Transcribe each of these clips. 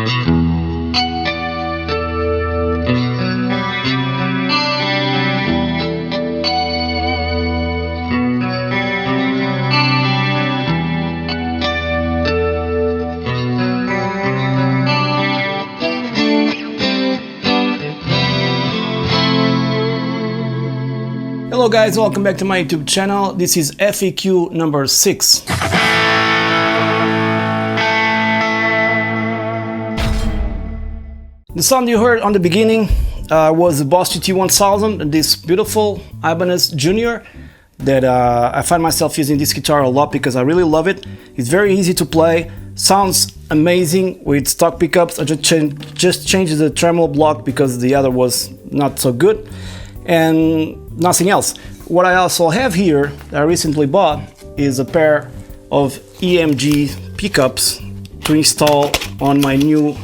Hello guys, welcome back to my YouTube channel. This is FAQ number 6. The sound you heard on the beginning was the Boss GT1000, this beautiful Ibanez Junior that I find myself using this guitar a lot because I really love it. It's very easy to play, sounds amazing with stock pickups. I just changed the tremolo block because the other was not so good, and nothing else. What I also have here that I recently bought is a pair of EMG pickups to install on my new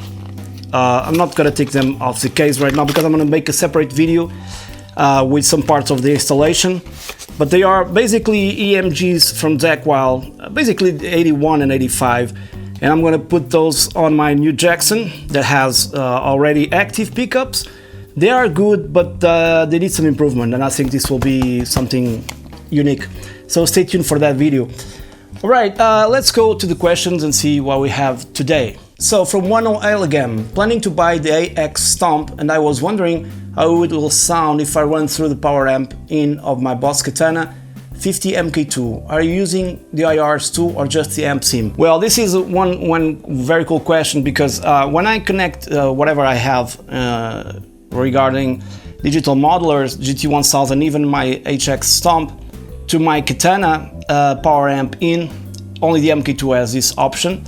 I'm not gonna take them off the case right now because I'm gonna make a separate video with some parts of the installation, but they are basically EMGs from Deckwile, basically 81 and 85, and I'm gonna put those on my new Jackson that has already active pickups. They are good, but they need some improvement, and I think this will be something unique. So stay tuned for that video. All right, let's go to the questions and see what we have today. So from 10 again, planning to buy the AX Stomp, and I was wondering how it will sound if I run through the power amp in of my Boss Katana 50 MK2. Are you using the IRs too, or just the amp sim? Well, this is one very cool question, because when I connect whatever I have regarding digital modelers, GT1000, even my HX Stomp, to my Katana power amp in, only the MK2 has this option.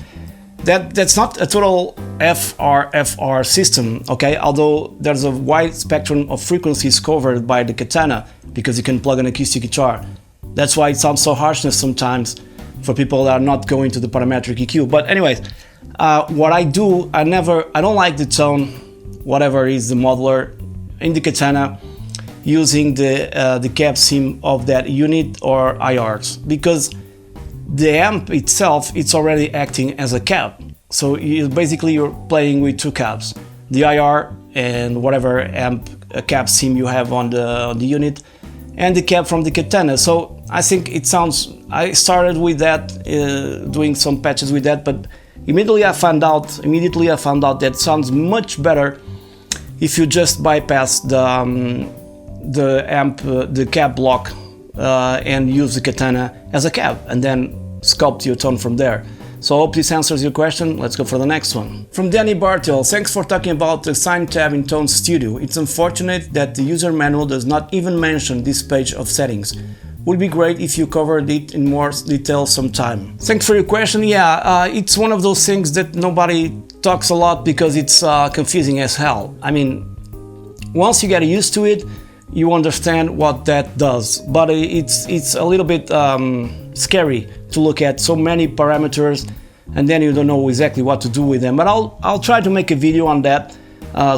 That's not a total FR system, okay? Although there's a wide spectrum of frequencies covered by the Katana, because you can plug an acoustic guitar. That's why it sounds so harshness sometimes for people that are not going to the parametric EQ. But anyways, what I do, I don't like the tone, whatever is the modeler in the Katana, using the cab sim of that unit or IRs, because the amp itself, it's already acting as a cab. So you're playing with two cabs, the IR and whatever amp cab sim you have on the unit, and the cab from the Katana. So I think it sounds, I started with that, doing some patches with that, but immediately I found out that it sounds much better if you just bypass the amp, the cab block, and use the Katana as a cab, and then sculpt your tone from there. So I hope this answers your question. Let's go for the next one. From Danny Bartel, thanks for talking about the sign tab in Tone Studio. It's unfortunate that the user manual does not even mention this page of settings. Would be great if you covered it in more detail sometime. Thanks for your question. Yeah, it's one of those things that nobody talks a lot because it's confusing as hell. I mean, once you get used to it, you understand what that does, but it's a little bit scary to look at so many parameters and then you don't know exactly what to do with them. But I'll try to make a video on that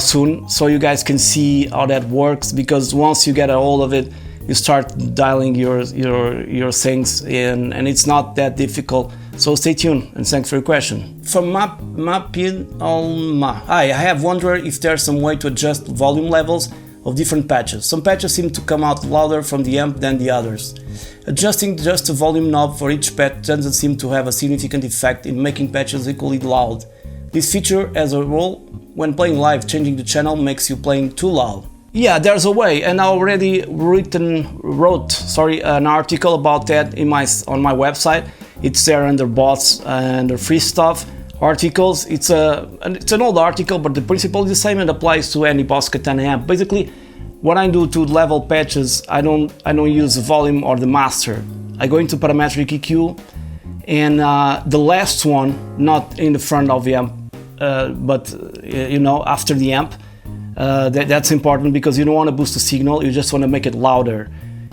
soon, so you guys can see how that works, because once you get a hold of it, you start dialing your things in, and it's not that difficult. So stay tuned, and thanks for your question. From Mapin Alma, hi, I have wondered if there's some way to adjust volume levels of different patches. Some patches seem to come out louder from the amp than the others. Adjusting just the volume knob for each patch doesn't seem to have a significant effect in making patches equally loud. This feature, as a rule, when playing live, changing the channel makes you playing too loud. Yeah, there's a way, and I already wrote an article about that on my website. It's there under bots and under free stuff articles. It's an old article, but the principle is the same and applies to any Boss Katana amp. Basically, what I do to level patches, I don't use the volume or the master. I go into parametric EQ, and the last one, not in the front of the amp, but after the amp. That's important because you don't want to boost the signal, you just want to make it louder.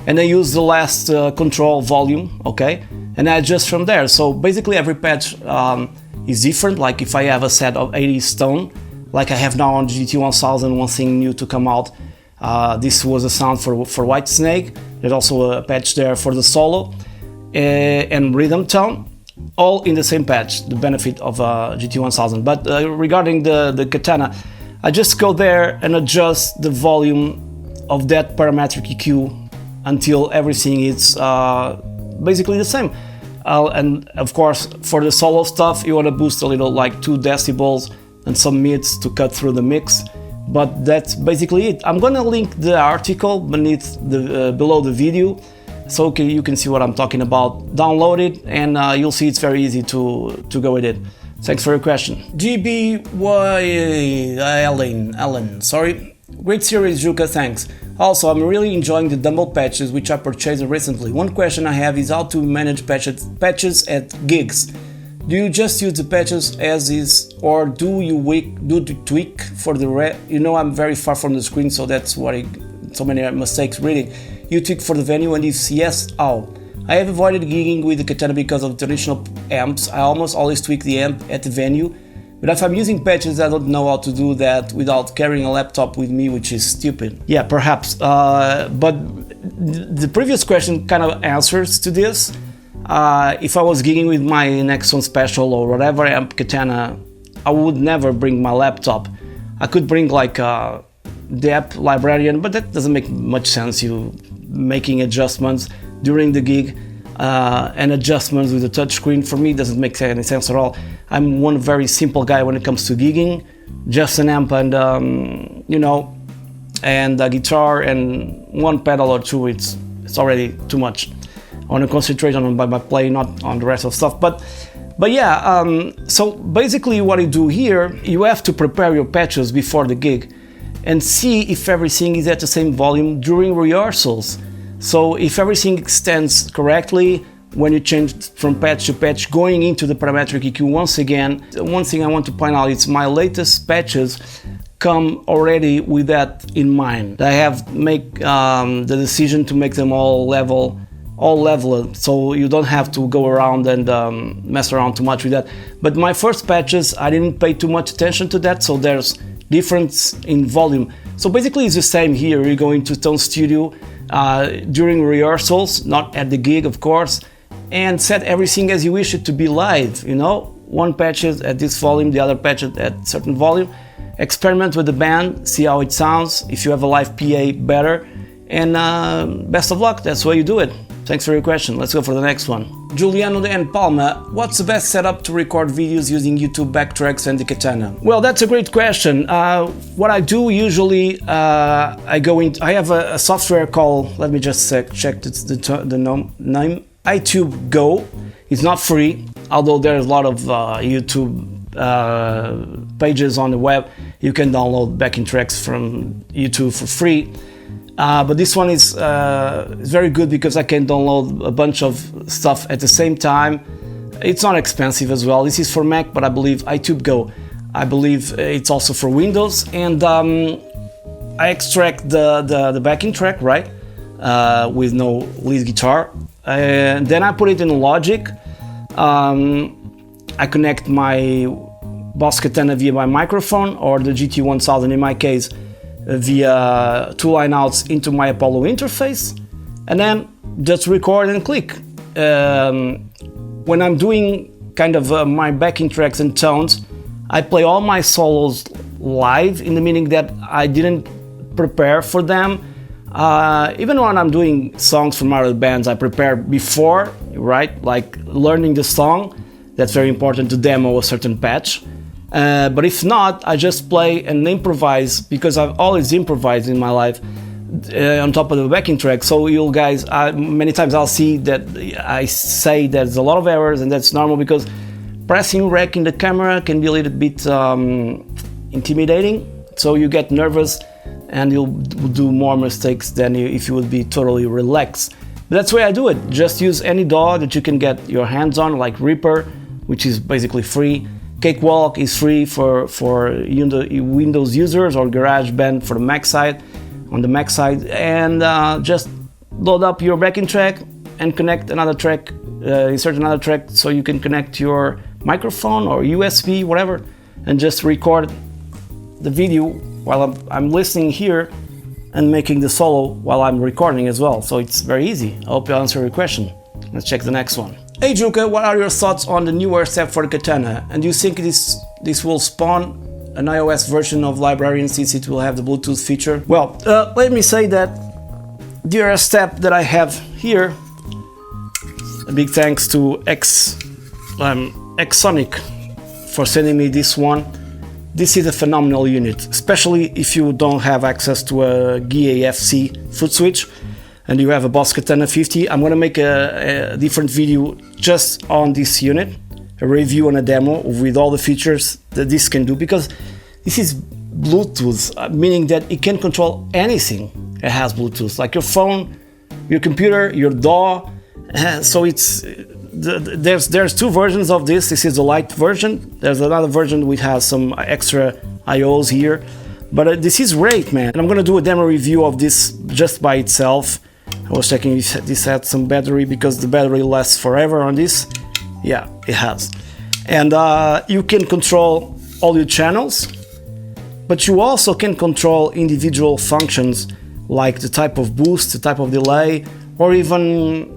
And I use the last control volume, okay, and I adjust from there. So basically every patch is different. Like if I have a set of 80 tone, like I have now on GT1000, one thing new to come out. This was a sound for Whitesnake. There's also a patch there for the solo and rhythm tone. all in the same patch, the benefit of GT1000. But regarding the Katana, I just go there and adjust the volume of that parametric EQ until everything is basically the same. And of course, for the solo stuff, you want to boost a little, like 2 decibels and some mids to cut through the mix. But that's basically it. I'm gonna link the article beneath below the video, so you can see what I'm talking about. Download it, and you'll see it's very easy to go with it. Thanks for your question. GBY Allen, sorry. Great series, Juca, thanks. Also, I'm really enjoying the dumble patches which I purchased recently. One question I have is how to manage patches at gigs. Do you just use the patches as is, or do you tweak for the You know, I'm very far from the screen, so that's why so many mistakes reading. You tweak for the venue, and if yes, how? I have avoided gigging with the Katana because of traditional amps. I almost always tweak the amp at the venue, but if I'm using patches, I don't know how to do that without carrying a laptop with me, which is stupid. Yeah, perhaps. But the previous question kind of answers to this. If I was gigging with my Nextone Special or whatever amp Katana, I would never bring my laptop. I could bring like the app librarian, but that doesn't make much sense. You making adjustments during the gig and adjustments with the touchscreen, for me, doesn't make any sense at all. I'm one very simple guy when it comes to gigging, just an amp and you know, and a guitar and one pedal or two. It's already too much. I want to concentrate on my play, not on the rest of stuff. But yeah, so basically what you do here, you have to prepare your patches before the gig and see if everything is at the same volume during rehearsals. So if everything extends correctly, when you change from patch to patch, going into the parametric EQ once again, one thing I want to point out is my latest patches come already with that in mind. I have make the decision to make them all level, so you don't have to go around and mess around too much with that. But my first patches, I didn't pay too much attention to that, so there's difference in volume. So basically it's the same here. You go into Tone Studio during rehearsals, not at the gig of course, and set everything as you wish it to be live, you know? One patch is at this volume, the other patch at certain volume. Experiment with the band, see how it sounds, if you have a live PA, better, and best of luck, that's the way you do it. Thanks for your question. Let's go for the next one. Juliano and Palma, what's the best setup to record videos using YouTube backtracks and the Katana? Well, that's a great question. What I do usually, I have a software called, let me just check the name, iTube Go. It's not free, although there's a lot of YouTube pages on the web. You can download backing tracks from YouTube for free. But this one is very good because I can download a bunch of stuff at the same time. It's not expensive as well. This is for Mac, but I believe iTube Go. I believe it's also for Windows. And I extract the backing track, right, with no lead guitar. And then I put it in Logic. I connect my Boss Katana via my microphone, or the GT1000 in my case, via 2 line outs into my Apollo interface, and then just record and click. When I'm doing kind of my backing tracks and tones, I play all my solos live, in the meaning that I didn't prepare for them. Even when I'm doing songs from other bands, I prepare before, right? Like learning the song, that's very important to demo a certain patch. But if not, I just play and improvise, because I've always improvised in my life on top of the backing track. So you guys, many times I'll see that I say there's a lot of errors, and that's normal because pressing rec in the camera can be a little bit intimidating. So you get nervous and you'll do more mistakes than if you would be totally relaxed. But that's the way I do it. Just use any DAW that you can get your hands on, like Reaper, which is basically free. Cakewalk is free for Windows users, or GarageBand for the Mac side, on the Mac side, and just load up your backing track and connect another track, insert another track, so you can connect your microphone or USB, whatever, and just record the video while I'm listening here and making the solo while I'm recording as well. So it's very easy. I hope I answered your question. Let's check the next one. Hey Juca, what are your thoughts on the new Airstep for the Katana? And do you think this will spawn an iOS version of Librarian since it will have the Bluetooth feature? Well, let me say that the Airstep that I have here, a big thanks to Xsonic for sending me this one. This is a phenomenal unit, especially if you don't have access to a GAFC foot switch and you have a Boss Katana 50. I'm gonna make a different video just on this unit, a review and a demo with all the features that this can do, because this is Bluetooth, meaning that it can control anything that has Bluetooth, like your phone, your computer, your DAW. So there's two versions of this. This is the light version. There's another version which has some extra IOs here, but this is great, man. And I'm gonna do a demo review of this just by itself. I was checking if this had some battery, because the battery lasts forever on this. Yeah, it has. And you can control all your channels, but you also can control individual functions like the type of boost, the type of delay, or even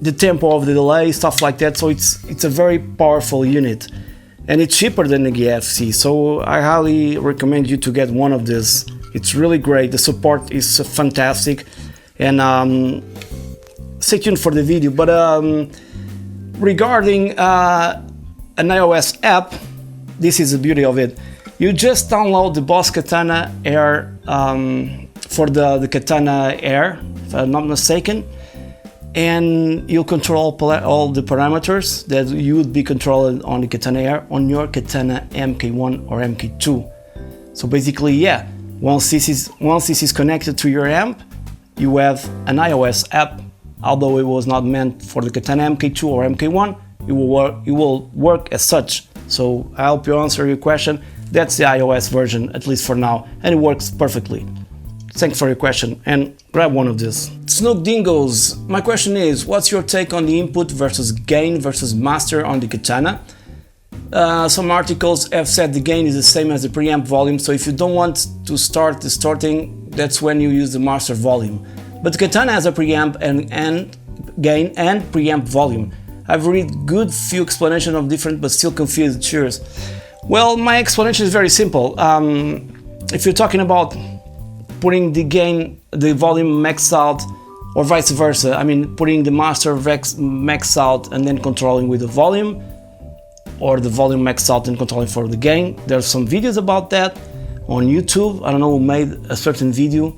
the tempo of the delay, stuff like that. So it's a very powerful unit, and it's cheaper than the GFC. So I highly recommend you to get one of these. It's really great. The support is fantastic, and stay tuned for the video. But regarding an iOS app, this is the beauty of it. You just download the Boss Katana Air for the Katana Air, if I'm not mistaken, and you'll control all the parameters that you would be controlling on the Katana Air on your Katana MK1 or MK2. So basically, yeah, once this is connected to your amp, you have an iOS app. Although it was not meant for the Katana MK2 or MK1, it will work as such. So I hope you answer your question. That's the iOS version, at least for now, and it works perfectly. Thanks for your question, and grab one of these. Snook Dingoes, my question is, what's your take on the input versus gain versus master on the Katana? Some articles have said the gain is the same as the preamp volume, so if you don't want to start distorting, that's when you use the master volume. But the Katana has a preamp and gain and preamp volume. I've read good few explanations of different, but still confused. Cheers. Well, my explanation is very simple. If you're talking about putting the gain, the volume maxed out, or vice versa, I mean putting the master maxed out and then controlling with the volume, or the volume maxed out and controlling for the gain. There's some videos about that on YouTube. I don't know who made a certain video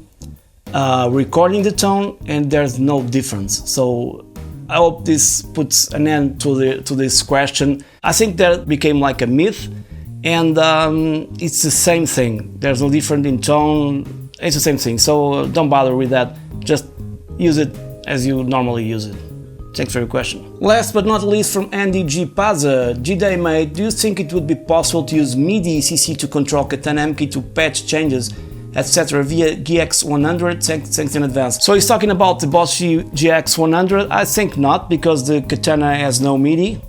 recording the tone, and there's no difference. So I hope this puts an end to this question. I think that became like a myth, and it's the same thing. There's no difference in tone. It's the same thing. So don't bother with that. Just use it as you normally use it. Thanks for your question. Last but not least, from Andy G. Paza. G-Day mate, do you think it would be possible to use MIDI CC to control Katana MK to patch changes, etc. via GX100? Thanks in advance. So he's talking about the Boss GX100. I think not, because the Katana has no MIDI,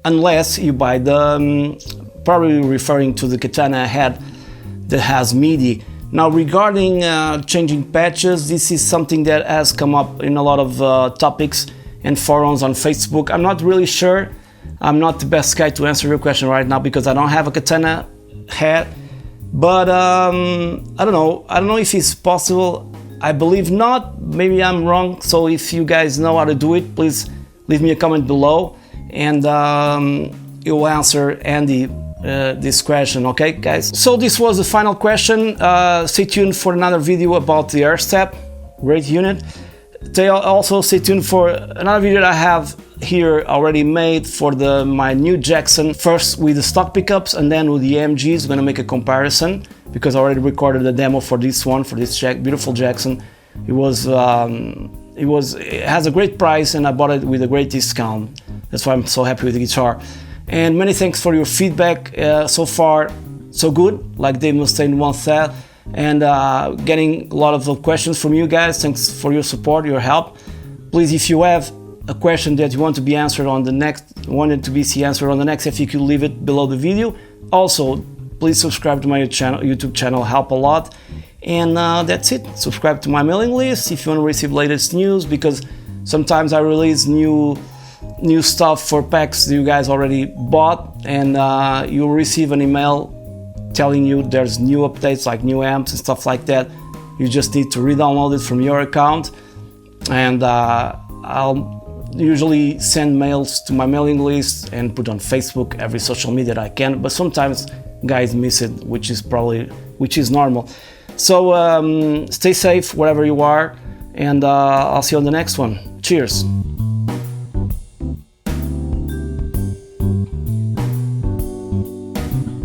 unless you buy the, probably referring to the Katana head that has MIDI. Now regarding changing patches, this is something that has come up in a lot of topics and forums on Facebook. I'm not really sure. I'm not the best guy to answer your question right now, because I don't have a Katana head. But I don't know if it's possible. I believe not. Maybe I'm wrong. So if you guys know how to do it, please leave me a comment below, and you'll answer Andy this question, okay guys? So this was the final question. Stay tuned for another video about the Airstep, great unit. Also stay tuned for another video that I have here already made for my new Jackson, first with the stock pickups and then with the AMGs. I'm gonna make a comparison, because I already recorded a demo for this one, for this beautiful Jackson. It has a great price, and I bought it with a great discount. That's why I'm so happy with the guitar. And many thanks for your feedback. So far so good, like Dave Mustaine once said, and getting a lot of questions from you guys. Thanks for your support, your help. Please, if you have a question that you want to be answered on the next, if you could leave it below the video. Also, please subscribe to my YouTube channel, help a lot. And that's it. Subscribe to my mailing list if you want to receive latest news, because sometimes I release new new stuff for packs you guys already bought, and you'll receive an email telling you there's new updates like new amps and stuff like that. You just need to re-download it from your account, and I'll usually send mails to my mailing list and put on Facebook, every social media that I can, but sometimes guys miss it, which is normal. So stay safe wherever you are, and I'll see you on the next one. Cheers.